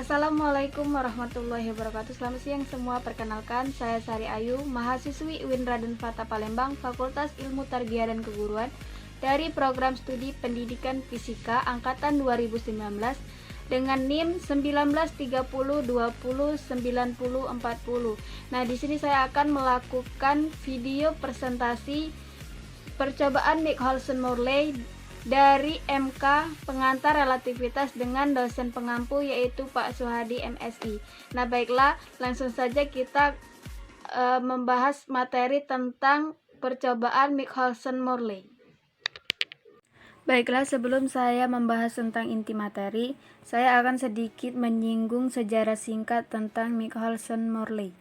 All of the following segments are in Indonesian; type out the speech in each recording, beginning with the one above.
Assalamualaikum warahmatullahi wabarakatuh. Selamat siang semua. Perkenalkan, saya Sari Ayu, mahasiswi UIN Raden Fata Palembang, Fakultas Ilmu Tarbiyah dan Keguruan dari Program Studi Pendidikan Fisika Angkatan 2019 dengan NIM 1930209040. Nah, di sini saya akan melakukan video presentasi percobaan Michelson-Morley dari MK pengantar relativitas dengan dosen pengampu yaitu Pak Suhadi MSI. Nah, baiklah, langsung saja kita membahas materi tentang percobaan Michelson-Morley. Baiklah, sebelum saya membahas tentang inti materi, saya akan sedikit menyinggung sejarah singkat tentang Michelson-Morley.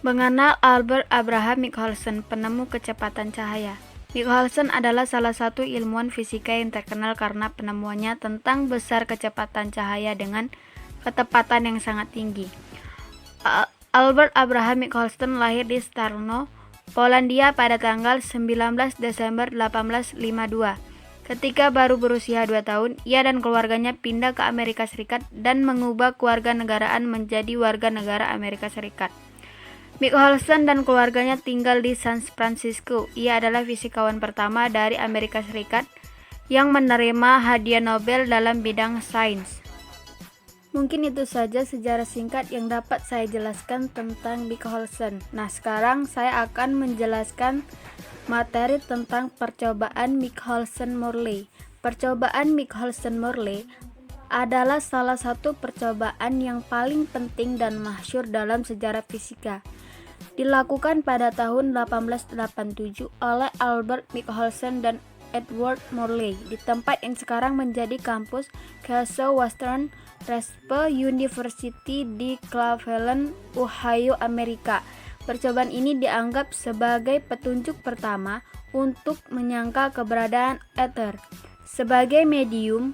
Mengenal Albert Abraham Michelson, penemu kecepatan cahaya. Michelson adalah salah satu ilmuwan fisika yang terkenal karena penemuannya tentang besar kecepatan cahaya dengan ketepatan yang sangat tinggi. Albert Abraham Michelson lahir di Starno, Polandia pada tanggal 19 Desember 1852. Ketika baru berusia 2 tahun, ia dan keluarganya pindah ke Amerika Serikat dan mengubah kewarganegaraan menjadi warga negara Amerika Serikat. Michelson dan keluarganya tinggal di San Francisco. Ia adalah fisikawan pertama dari Amerika Serikat yang menerima hadiah Nobel dalam bidang sains. Mungkin itu saja sejarah singkat yang dapat saya jelaskan tentang Michelson. Nah, sekarang saya akan menjelaskan materi tentang percobaan Michelson-Morley. Percobaan Michelson-Morley adalah salah satu percobaan yang paling penting dan masyhur dalam sejarah fisika. Dilakukan pada tahun 1887 oleh Albert Michelson dan Edward Morley di tempat yang sekarang menjadi kampus Castle Western Respe University di Cleveland, Ohio, Amerika. Percobaan ini dianggap sebagai petunjuk pertama untuk menyangkal keberadaan ether sebagai medium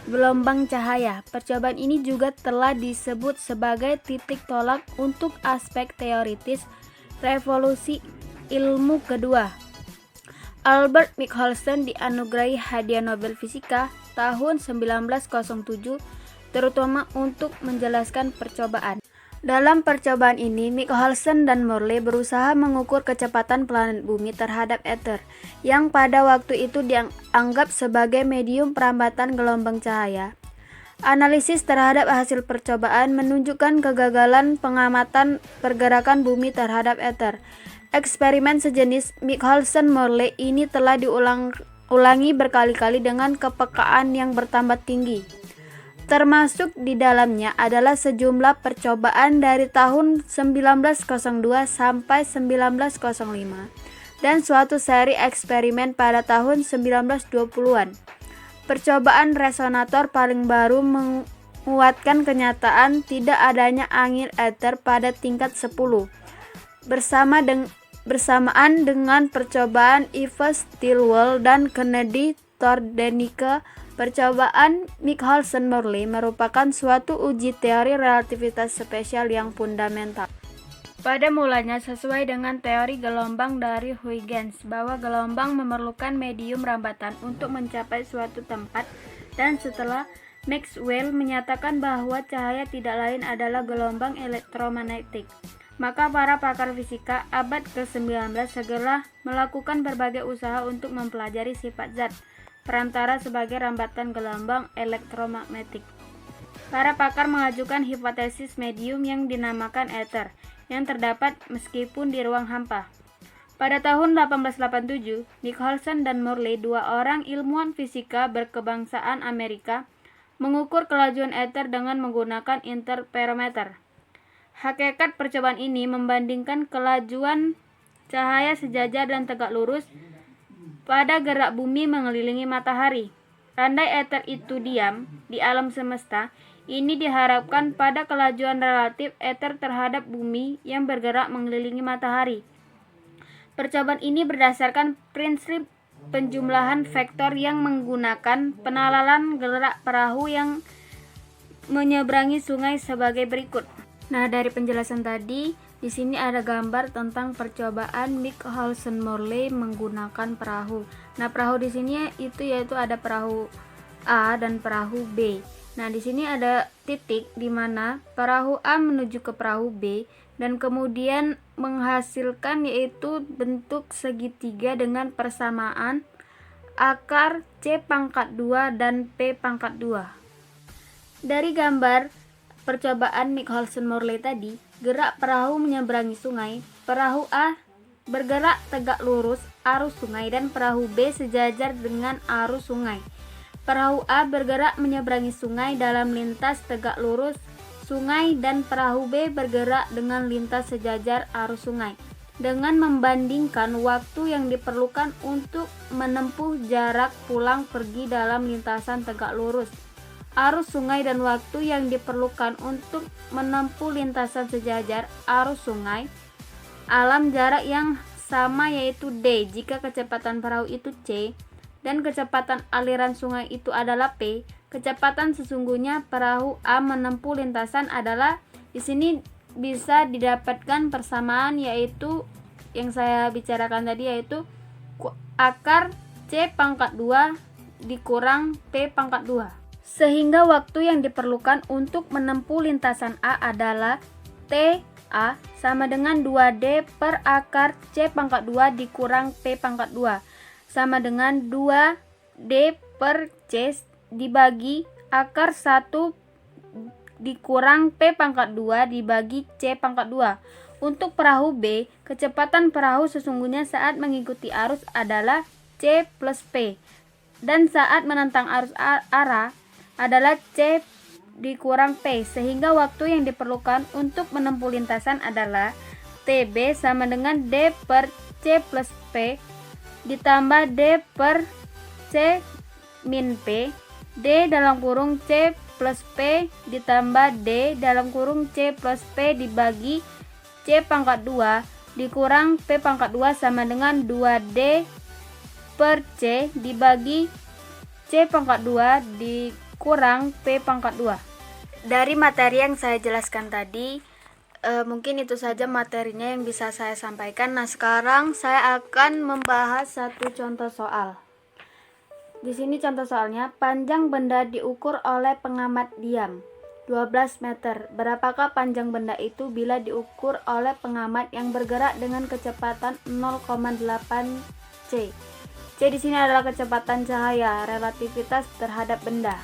gelombang cahaya. Percobaan ini juga telah disebut sebagai titik tolak untuk aspek teoritis revolusi ilmu kedua. Albert Michelson dianugerahi hadiah Nobel Fisika tahun 1907 terutama untuk menjelaskan percobaan. Dalam percobaan ini, Michelson dan Morley berusaha mengukur kecepatan planet bumi terhadap ether, yang pada waktu itu dianggap sebagai medium perambatan gelombang cahaya. Analisis terhadap hasil percobaan menunjukkan kegagalan pengamatan pergerakan bumi terhadap ether. Eksperimen sejenis Michelson-Morley ini telah diulangi berkali-kali dengan kepekaan yang bertambah tinggi. Termasuk di dalamnya adalah sejumlah percobaan dari tahun 1902 sampai 1905 dan suatu seri eksperimen pada tahun 1920-an. Percobaan resonator paling baru menguatkan kenyataan tidak adanya angin ether pada tingkat 10. Bersamaan dengan percobaan Yves Stilwell dan Kennedy Thorndike, percobaan Michelson-Morley merupakan suatu uji teori relativitas spesial yang fundamental. Pada mulanya sesuai dengan teori gelombang dari Huygens bahwa gelombang memerlukan medium rambatan untuk mencapai suatu tempat, dan setelah Maxwell menyatakan bahwa cahaya tidak lain adalah gelombang elektromagnetik, maka para pakar fisika abad ke-19 segera melakukan berbagai usaha untuk mempelajari sifat zat perantara sebagai rambatan gelombang elektromagnetik. Para pakar mengajukan hipotesis medium yang dinamakan ether yang terdapat meskipun di ruang hampa. Pada tahun 1887, Michelson dan Morley, dua orang ilmuwan fisika berkebangsaan Amerika, mengukur kelajuan ether dengan menggunakan interferometer. Hakikat percobaan ini membandingkan kelajuan cahaya sejajar dan tegak lurus pada gerak bumi mengelilingi matahari. Andai ether itu diam di alam semesta, ini diharapkan pada kelajuan relatif ether terhadap bumi yang bergerak mengelilingi matahari. Percobaan ini berdasarkan prinsip penjumlahan vektor yang menggunakan penalaran gerak perahu yang menyeberangi sungai sebagai berikut. Nah, dari penjelasan tadi, Di sini ada gambar tentang percobaan Michelson-Morley menggunakan perahu. Nah, perahu di sini yaitu ada perahu A dan perahu B. Nah, di sini ada titik di mana perahu A menuju ke perahu B dan kemudian menghasilkan yaitu bentuk segitiga dengan persamaan akar C pangkat 2 dan P pangkat 2. Dari gambar percobaan Michelson-Morley tadi, gerak perahu menyeberangi sungai, perahu A bergerak tegak lurus arus sungai dan perahu B sejajar dengan arus sungai. Perahu A bergerak menyeberangi sungai dalam lintas tegak lurus sungai dan perahu B bergerak dengan lintas sejajar arus sungai. Dengan membandingkan waktu yang diperlukan untuk menempuh jarak pulang pergi dalam lintasan tegak lurus arus sungai dan waktu yang diperlukan untuk menempuh lintasan sejajar arus sungai alam jarak yang sama yaitu D jika kecepatan perahu itu C dan kecepatan aliran sungai itu adalah P. Kecepatan sesungguhnya perahu A menempuh lintasan adalah, di sini bisa didapatkan persamaan yaitu yang saya bicarakan tadi, yaitu akar C pangkat 2 dikurang P pangkat 2. Sehingga waktu yang diperlukan untuk menempuh lintasan A adalah TA sama dengan 2D per akar C pangkat 2 dikurang P pangkat 2 sama dengan 2D per C dibagi akar 1 dikurang P pangkat 2 dibagi C pangkat 2. Untuk perahu B, kecepatan perahu sesungguhnya saat mengikuti arus adalah C plus P dan saat menentang arus arah adalah C dikurang P, sehingga waktu yang diperlukan untuk menempuh lintasan adalah TB sama dengan D per C plus P ditambah D per C min P, D dalam kurung C plus P ditambah D dalam kurung C plus P dibagi C pangkat 2 dikurang P pangkat 2 sama dengan 2D per C dibagi C pangkat 2 dikurang P pangkat 2. Dari materi yang saya jelaskan tadi, mungkin itu saja materinya yang bisa saya sampaikan. Nah, sekarang saya akan membahas satu contoh soal. Di sini contoh soalnya, panjang benda diukur oleh pengamat diam 12 meter. Berapakah panjang benda itu bila diukur oleh pengamat yang bergerak dengan kecepatan 0,8 C? C di sini adalah kecepatan cahaya, relativitas terhadap benda.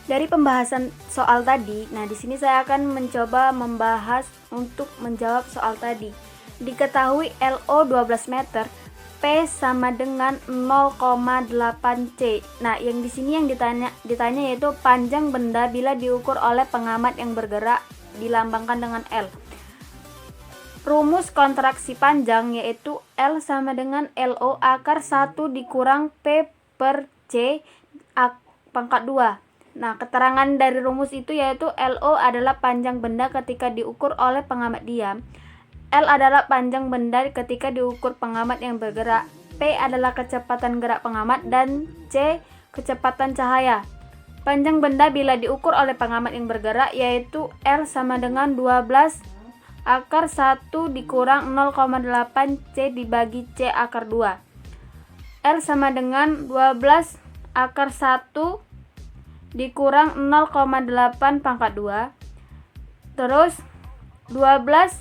Dari pembahasan soal tadi, nah di sini saya akan mencoba membahas untuk menjawab soal tadi. Diketahui LO 12 meter, P sama dengan 0,8 C. Nah, yang di sini yang ditanya yaitu panjang benda bila diukur oleh pengamat yang bergerak dilambangkan dengan L. Rumus kontraksi panjang yaitu L sama dengan LO akar 1 dikurang P per C pangkat 2. Nah, keterangan dari rumus itu yaitu LO adalah panjang benda ketika diukur oleh pengamat diam, L adalah panjang benda ketika diukur pengamat yang bergerak, P adalah kecepatan gerak pengamat, dan C kecepatan cahaya. Panjang benda bila diukur oleh pengamat yang bergerak yaitu L sama dengan 12 akar 1 dikurang 0,8 C dibagi C akar 2. L sama dengan 12 akar 1 dikurang 0,8 pangkat 2, terus 12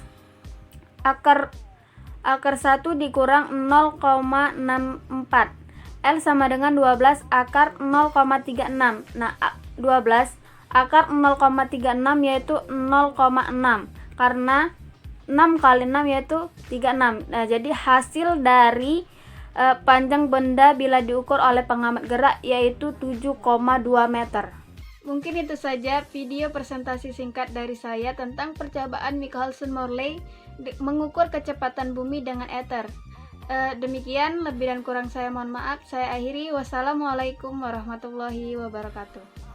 akar 1 dikurang 0,64. L sama dengan 12 akar 0,36. Nah, 12 akar 0,36 yaitu 0,6 karena 6 kali 6 yaitu 36. Nah, jadi hasil dari panjang benda bila diukur oleh pengamat gerak yaitu 7,2 meter. Mungkin itu saja video presentasi singkat dari saya tentang percobaan Michelson-Morley mengukur kecepatan bumi dengan ether. Demikian, lebih dan kurang saya mohon maaf. Saya akhiri. Wassalamualaikum warahmatullahi wabarakatuh.